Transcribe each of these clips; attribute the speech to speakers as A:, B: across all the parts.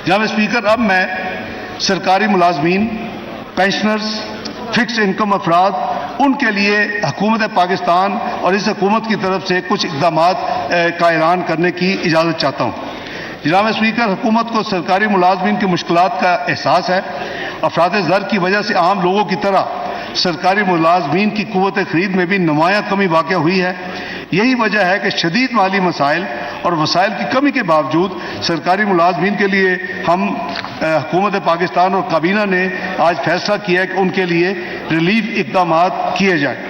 A: جناب اسپیکر، اب میں سرکاری ملازمین، پینشنرز، فکس انکم افراد، ان کے لیے حکومت پاکستان اور اس حکومت کی طرف سے کچھ اقدامات کا اعلان کرنے کی اجازت چاہتا ہوں۔ جناب اسپیکر، حکومت کو سرکاری ملازمین کی مشکلات کا احساس ہے۔ افراد زر کی وجہ سے عام لوگوں کی طرح سرکاری ملازمین کی قوت خرید میں بھی نمایاں کمی واقع ہوئی ہے۔ یہی وجہ ہے کہ شدید مالی مسائل اور وسائل کی کمی کے باوجود سرکاری ملازمین کے لیے ہم حکومت پاکستان اور کابینہ نے آج فیصلہ کیا ہے کہ ان کے لیے ریلیف اقدامات کیے جائیں۔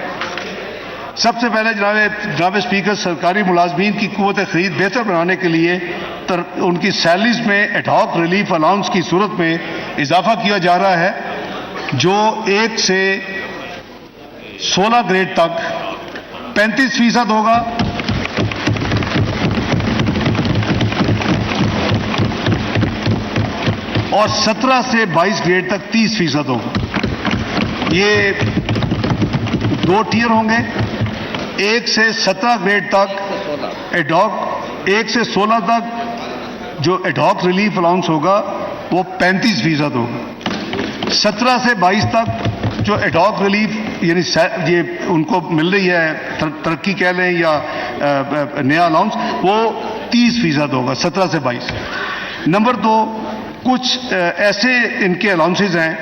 A: سب سے پہلے جناب اسپیکر، سرکاری ملازمین کی قوت خرید بہتر بنانے کے لیے ان کی سیلریز میں ایڈ ہاک ریلیف الاؤنس کی صورت میں اضافہ کیا جا رہا ہے، جو 1 سے 16 گریڈ تک 35% ہوگا اور 17 سے 22 گریڈ تک 30% ہوگا۔ یہ 2 ٹیئر ہوں گے۔ 1 سے 17 گریڈ تک ایڈ ہاک، 1 سے 16 تک جو ایڈ ہاک ریلیف الاؤنس ہوگا وہ 35% ہوگا۔ 17 سے 22 تک جو ایڈ ہاک ریلیف یعنی یہ ان کو مل رہی ہے ترقی کہہ لیں یا نیا الاؤنس، وہ 30% ہوگا 17 سے 22۔ نمبر 2، کچھ ایسے ان کے الاؤنسز ہیں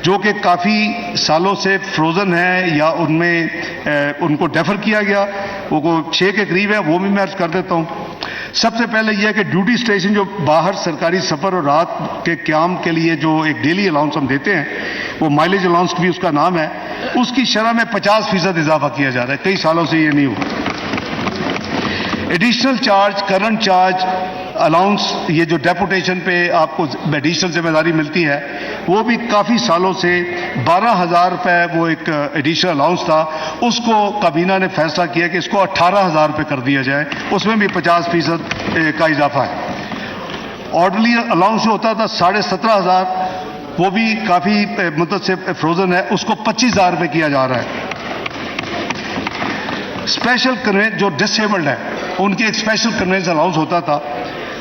A: جو کہ کافی سالوں سے فروزن ہیں یا ان میں ان کو ڈیفر کیا گیا، وہ 6 کے قریب ہے، وہ بھی میں عرض کر دیتا ہوں۔ سب سے پہلے یہ ہے کہ ڈیوٹی اسٹیشن جو باہر سرکاری سفر اور رات کے قیام کے لیے جو ایک ڈیلی الاؤنس ہم دیتے ہیں، وہ مائلیج الاؤنس بھی اس کا نام ہے، اس کی شرح میں 50% اضافہ کیا جا رہا ہے۔ کئی سالوں سے یہ نہیں ہوا۔ Additional charge, current charge allowance, یہ جو ڈیپوٹیشن پہ آپ کو ایڈیشنل ذمہ داری ملتی ہے، وہ بھی کافی سالوں سے 12,000 روپے وہ ایک ایڈیشنل الاؤنس تھا، اس کو کابینہ نے فیصلہ کیا کہ اس کو 18,000 روپے کر دیا جائے، اس میں بھی 50% کا اضافہ ہے۔ آرڈرلی الاؤنس جو ہوتا تھا 17,500، وہ بھی کافی مدت سے فروزن ہے، اس کو 25,000 روپے کیا جا رہا ہے۔ اسپیشل کنوینس جو ڈسیبلڈ ہے، ان کے ایک اسپیشل کنوینس الاؤنس ہوتا تھا،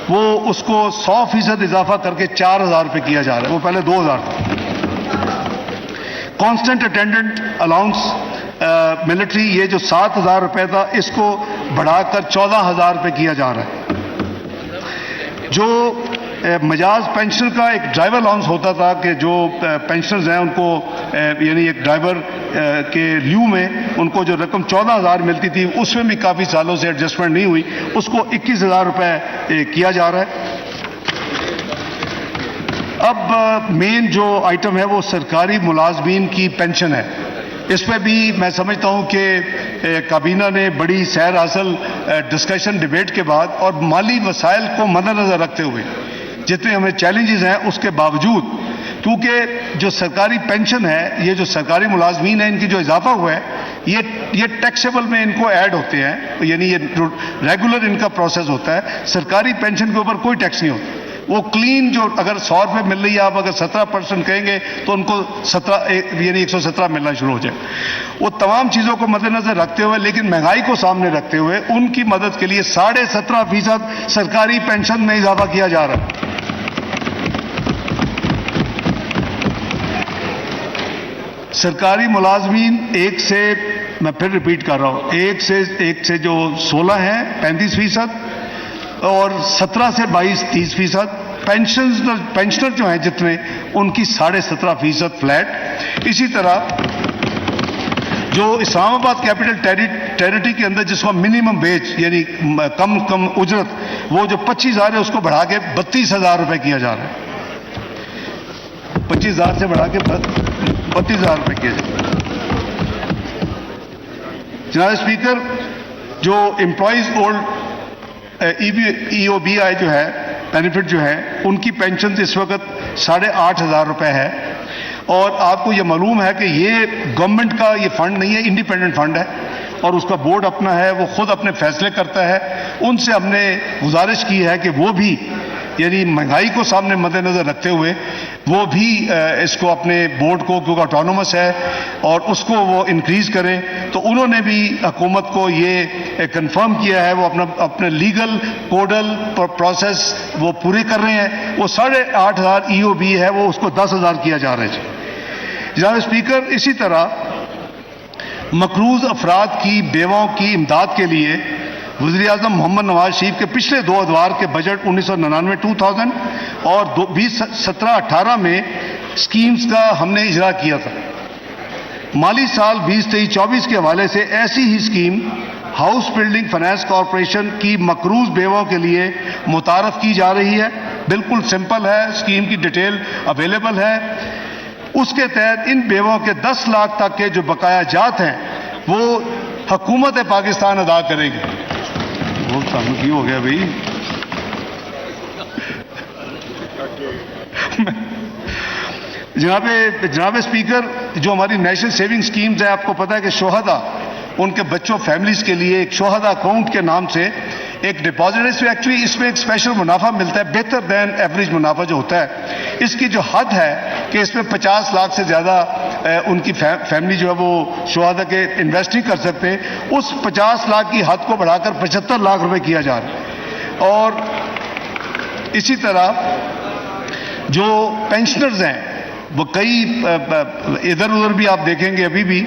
A: وہ اس کو 100% اضافہ کر کے 4,000 روپے کیا جا رہا ہے، وہ پہلے 2,000 تھا۔ کانسٹنٹ اٹینڈنٹ الاؤنس ملٹری، یہ جو 7,000 روپے تھا، اس کو بڑھا کر 14,000 روپے کیا جا رہا ہے۔ جو مجاز پینشن کا ایک ڈرائیور الاؤنس ہوتا تھا کہ جو پینشنرز ہیں ان کو یعنی ایک ڈرائیور کے لیو میں ان کو جو رقم 14,000 ملتی تھی، اس میں بھی کافی سالوں سے ایڈجسٹمنٹ نہیں ہوئی، اس کو 21,000 روپے کیا جا رہا ہے۔ اب مین جو آئٹم ہے وہ سرکاری ملازمین کی پینشن ہے۔ اس پہ بھی میں سمجھتا ہوں کہ کابینہ نے بڑی سیر حاصل ڈسکشن ڈیبیٹ کے بعد اور مالی وسائل کو مد نظر رکھتے ہوئے جتنے ہمیں چیلنجز ہیں اس کے باوجود، کیونکہ جو سرکاری پینشن ہے، یہ جو سرکاری ملازمین ہیں ان کی جو اضافہ ہوا ہے، یہ ٹیکسیبل میں ان کو ایڈ ہوتے ہیں، یعنی یہ ریگولر ان کا پروسیس ہوتا ہے۔ سرکاری پینشن کے اوپر کوئی ٹیکس نہیں ہوتا، وہ کلین جو اگر 100 روپے مل رہی ہے، آپ اگر 17% کہیں گے تو ان کو 117 ملنا شروع ہو جائے۔ وہ تمام چیزوں کو مد نظر رکھتے ہوئے لیکن مہنگائی کو سامنے رکھتے ہوئے ان کی مدد کے لیے 17.5% سرکاری پینشن میں اضافہ کیا جا رہا ہے۔ سرکاری ملازمین 1 سے، میں پھر ریپیٹ کر رہا ہوں، 1 سے جو 16 ہیں 35%، اور 17 سے 22 30%، پینشنر جو ہیں جتنے ان کی 17.5% فلیٹ۔ اسی طرح جو اسلام آباد کیپٹل ٹیریٹری کے اندر جس کو منیمم ویج یعنی کم اجرت، وہ جو 25,000 ہے اس کو بڑھا کے 32,000 روپے کیا جا رہا ہے۔ 25,000 سے بڑھا کے 32,000 روپے کیا جا رہا ہے۔ جناب اسپیکر، جو امپلائیز اولڈ ای او بی آئی جو ہے بینیفٹ جو ہے، ان کی پینشن اس وقت 8,500 روپے ہے، اور آپ کو یہ معلوم ہے کہ یہ گورنمنٹ کا یہ فنڈ نہیں ہے، انڈیپینڈنٹ فنڈ ہے، اور اس کا بورڈ اپنا ہے، وہ خود اپنے فیصلے کرتا ہے۔ ان سے ہم نے گزارش کی ہے کہ وہ بھی یعنی مہنگائی کو سامنے مد نظر رکھتے ہوئے وہ بھی اس کو اپنے بورڈ کو، کیونکہ آٹونومس ہے، اور اس کو وہ انکریز کریں، تو انہوں نے بھی حکومت کو یہ کنفرم کیا ہے وہ اپنے لیگل کوڈل پروسیس وہ پورے کر رہے ہیں۔ وہ 8,500 EOB ہے، وہ اس کو 10,000 کیا جا رہا ہے۔ جناب اسپیکر، اسی طرح مقروض افراد کی بیواؤں کی امداد کے لیے وزیر اعظم محمد نواز شریف کے پچھلے 2 ادوار کے بجٹ 1999-2000 اور 2017-18 میں اسکیمز کا ہم نے اجرا کیا تھا۔ مالی سال 2023-24 کے حوالے سے ایسی ہی scheme house building finance corporation کی مقروض بیواؤں کے لیے متعارف کی جا رہی ہے۔ بالکل سمپل ہے، اسکیم کی ڈیٹیل اویلیبل ہے۔ اس کے تحت ان بیواؤں کے 10 لاکھ تک کے جو بقایا جات ہیں وہ حکومت پاکستان ادا کرے گی۔ بہت سامنے کی ہو گیا بھائی۔ جناب اسپیکر، جو ہماری نیشنل سیونگ سکیمز ہیں، آپ کو پتا ہے کہ شہداء ان کے بچوں فیملیز کے لیے ایک شہداء اکاؤنٹ کے نام سے ایک ڈپازٹ ایکچولی اس میں ایک اسپیشل منافع ملتا ہے، بہتر دین ایوریج منافع جو ہوتا ہے۔ اس کی جو حد ہے کہ اس میں 50 لاکھ سے زیادہ ان کی فیملی جو ہے وہ شہداء کے انویسٹ نہیں کر سکتے، اس 50 لاکھ کی حد کو بڑھا کر 75 لاکھ روپے کیا جا رہا ہے۔ اور اسی طرح جو پینشنرز ہیں وہ کئی ادھر ادھر بھی آپ دیکھیں گے، ابھی بھی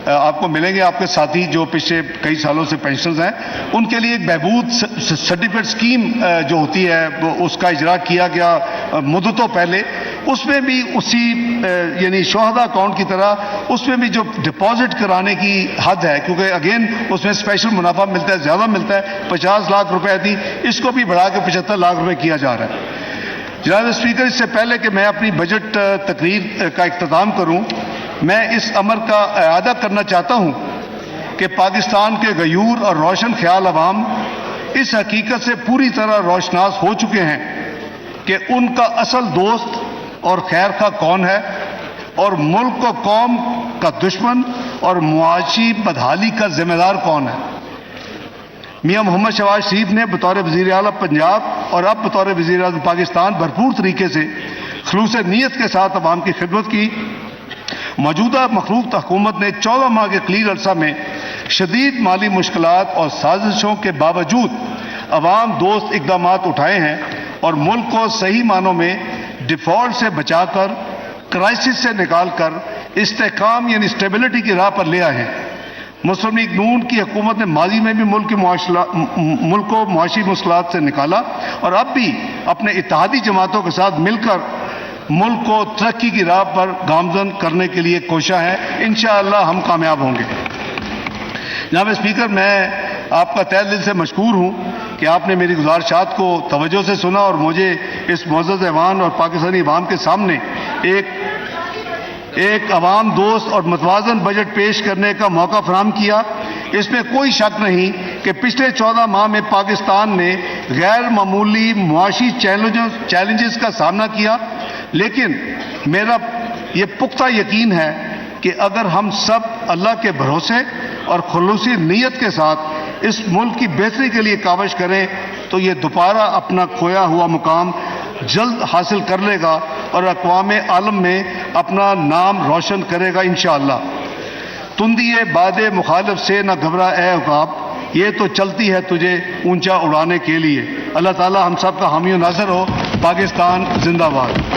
A: آپ کو ملیں گے آپ کے ساتھی جو پچھلے کئی سالوں سے پینشنرز ہیں، ان کے لیے ایک بہبود سرٹیفکیٹ اسکیم جو ہوتی ہے اس کا اجرا کیا گیا مدتوں پہلے۔ اس میں بھی اسی یعنی شہداء اکاؤنٹ کی طرح اس میں بھی جو ڈپازٹ کرانے کی حد ہے، کیونکہ اگین اس میں اسپیشل منافع ملتا ہے، زیادہ ملتا ہے، 50 لاکھ روپے تھی، اس کو بھی بڑھا کے 75 لاکھ روپے کیا جا رہا ہے۔ جناب اسپیکر، اس سے پہلے کہ میں اپنی بجٹ تقریر کا اختتام کروں، میں اس امر کا اعادہ کرنا چاہتا ہوں کہ پاکستان کے غیور اور روشن خیال عوام اس حقیقت سے پوری طرح روشناس ہو چکے ہیں کہ ان کا اصل دوست اور خیر خواہ کون ہے، اور ملک و قوم کا دشمن اور معاشی بدحالی کا ذمہ دار کون ہے۔ میاں محمد شہباز شریف نے بطور وزیر اعلیٰ پنجاب اور اب بطور وزیر اعظم پاکستان بھرپور طریقے سے خلوص نیت کے ساتھ عوام کی خدمت کی۔ موجودہ مخلوق حکومت نے 14 ماہ کے قلیل عرصہ میں شدید مالی مشکلات اور سازشوں کے باوجود عوام دوست اقدامات اٹھائے ہیں اور ملک کو صحیح معنوں میں ڈیفالٹ سے بچا کر، کرائسس سے نکال کر استحکام یعنی اسٹیبلٹی کی راہ پر لے آئے ہیں۔ مسلم لیگ نون کی حکومت نے ماضی میں بھی ملک کو معاشی مشکلات سے نکالا اور اب بھی اپنے اتحادی جماعتوں کے ساتھ مل کر ملک کو ترقی کی راہ پر گامزن کرنے کے لیے کوشاں ہیں۔ انشاءاللہ ہم کامیاب ہوں گے۔ جناب اسپیکر، میں آپ کا تہہ دل سے مشکور ہوں کہ آپ نے میری گزارشات کو توجہ سے سنا اور مجھے اس معزز ایوان اور پاکستانی عوام کے سامنے ایک عوام دوست اور متوازن بجٹ پیش کرنے کا موقع فراہم کیا۔ اس میں کوئی شک نہیں کہ پچھلے 14 ماہ میں پاکستان نے غیر معمولی معاشی چیلنجز کا سامنا کیا، لیکن میرا یہ پختہ یقین ہے کہ اگر ہم سب اللہ کے بھروسے اور خلوصی نیت کے ساتھ اس ملک کی بہتری کے لیے کاوش کریں تو یہ دوبارہ اپنا کھویا ہوا مقام جلد حاصل کر لے گا اور اقوام عالم میں اپنا نام روشن کرے گا انشاءاللہ۔ تندی باد مخالف سے نہ گھبرا اے عقاب، یہ تو چلتی ہے تجھے اونچا اڑانے کے لیے۔ اللہ تعالی ہم سب کا حامی و ناصر ہو۔ پاکستان زندہ باد۔